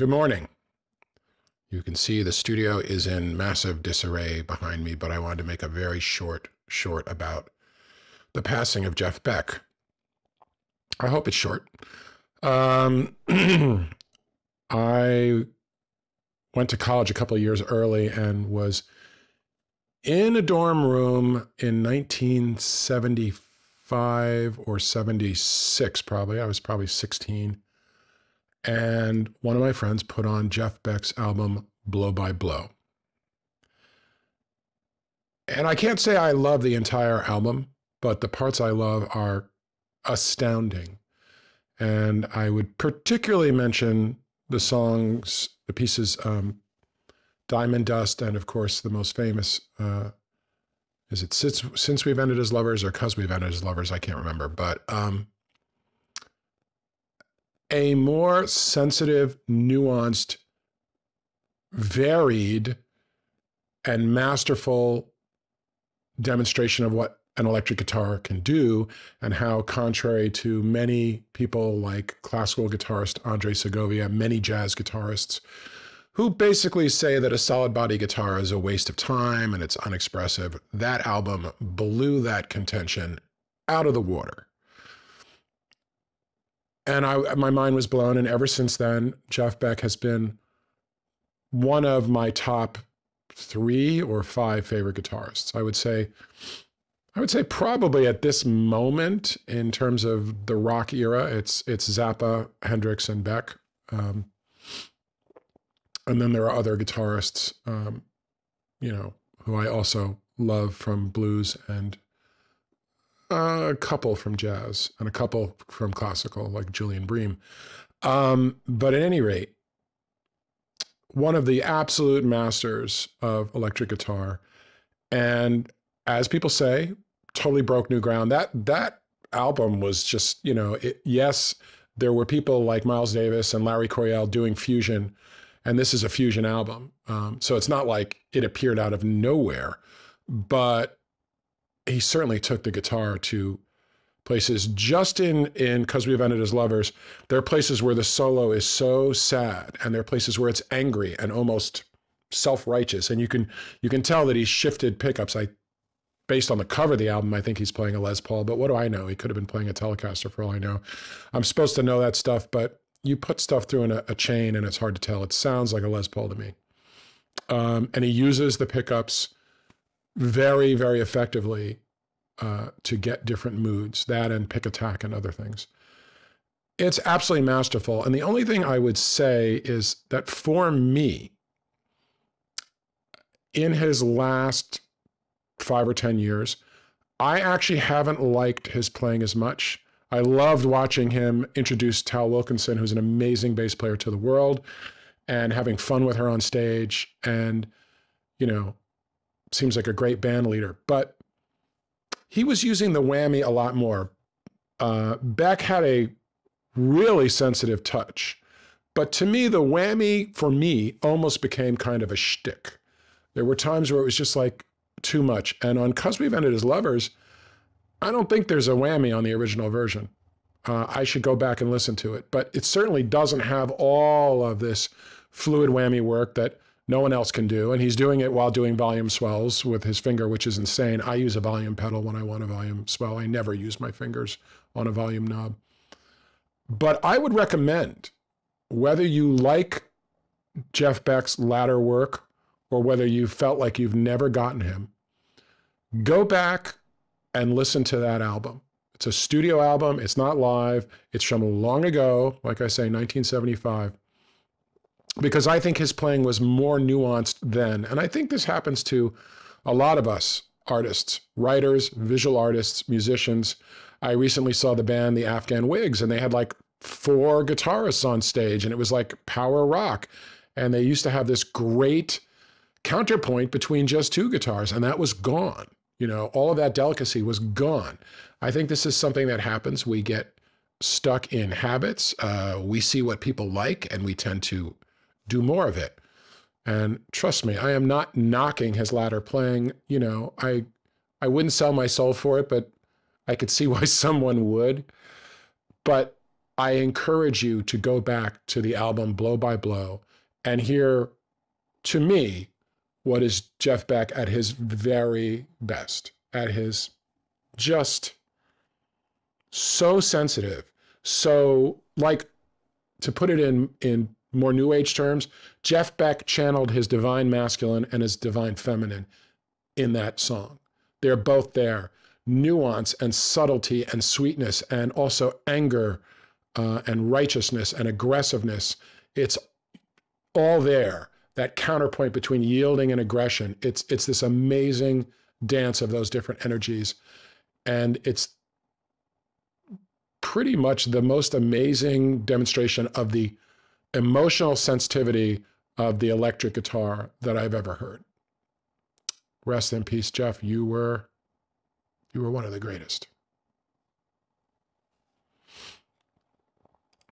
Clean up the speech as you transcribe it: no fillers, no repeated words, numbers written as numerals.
Good morning. You can see the studio is in massive disarray behind me, but I wanted to make a very short about the passing of Jeff Beck. I hope it's short. I went to college a couple of years early and was in a dorm room in 1975 or 76, probably. I was probably 16. And one of my friends put on Jeff Beck's album, Blow by Blow. And I can't say I love the entire album, but the parts I love are astounding. And I would particularly mention the songs, the pieces, Diamond Dust, and of course the most famous, is it Since We've Ended as Lovers or 'Cause We've Ended as Lovers? I can't remember, but a more sensitive, nuanced, varied, and masterful demonstration of what an electric guitar can do, and how, contrary to many people like classical guitarist Andre Segovia, many jazz guitarists, who basically say that a solid body guitar is a waste of time and it's unexpressive, that album blew that contention out of the water. And my mind was blown. And ever since then, Jeff Beck has been one of my top 3 or 5 favorite guitarists. I would say probably at this moment, in terms of the rock era, it's Zappa, Hendrix, and Beck. And then there are other guitarists, who I also love from blues, and a couple from jazz and a couple from classical, like Julian Bream. But at any rate, one of the absolute masters of electric guitar. And as people say, totally broke new ground. That album was just, yes, there were people like Miles Davis and Larry Coryell doing fusion, and this is a fusion album. So it's not like it appeared out of nowhere, but he certainly took the guitar to places. Just in 'Cause We've Ended as Lovers, there are places where the solo is so sad, and there are places where it's angry and almost self-righteous. And you can tell that he's shifted pickups. Based on the cover of the album, I think he's playing a Les Paul, but what do I know? He could have been playing a Telecaster for all I know. I'm supposed to know that stuff, but you put stuff through in a chain and it's hard to tell. It sounds like a Les Paul to me. And he uses the pickups very, very effectively to get different moods, that and pick attack and other things. It's absolutely masterful. And the only thing I would say is that for me, in his last 5 or 10 years, I actually haven't liked his playing as much. I loved watching him introduce Tal Wilkinson, who's an amazing bass player, to the world, and having fun with her on stage, and, seems like a great band leader. But he was using the whammy a lot more. Beck had a really sensitive touch, but to me, the whammy, for me, almost became kind of a shtick. There were times where it was just like too much. And on 'Cause We've Ended as Lovers, I don't think there's a whammy on the original version. I should go back and listen to it, but it certainly doesn't have all of this fluid whammy work that no one else can do. And he's doing it while doing volume swells with his finger, which is insane. I use a volume pedal when I want a volume swell. I never use my fingers on a volume knob. But I would recommend, whether you like Jeff Beck's latter work or whether you felt like you've never gotten him, go back and listen to that album. It's a studio album. It's not live. It's from long ago, like I say, 1975. Because I think his playing was more nuanced then. And I think this happens to a lot of us artists, writers, visual artists, musicians. I recently saw the band, the Afghan Whigs, and they had like 4 guitarists on stage, and it was like power rock. And they used to have this great counterpoint between just 2 guitars, and that was gone. All of that delicacy was gone. I think this is something that happens. We get stuck in habits. We see what people like, and we tend to do more of it. And trust me, I am not knocking his latter playing. I wouldn't sell my soul for it, but I could see why someone would. But I encourage you to go back to the album Blow by Blow and hear, to me, what is Jeff Beck at his very best, at his just so sensitive. So, like, to put it in more New Age terms, Jeff Beck channeled his divine masculine and his divine feminine in that song. They're both there. Nuance and subtlety and sweetness and also anger and righteousness and aggressiveness. It's all there. That counterpoint between yielding and aggression. It's this amazing dance of those different energies. And it's pretty much the most amazing demonstration of the emotional sensitivity of the electric guitar that I've ever heard. Rest in peace, Jeff. You were one of the greatest.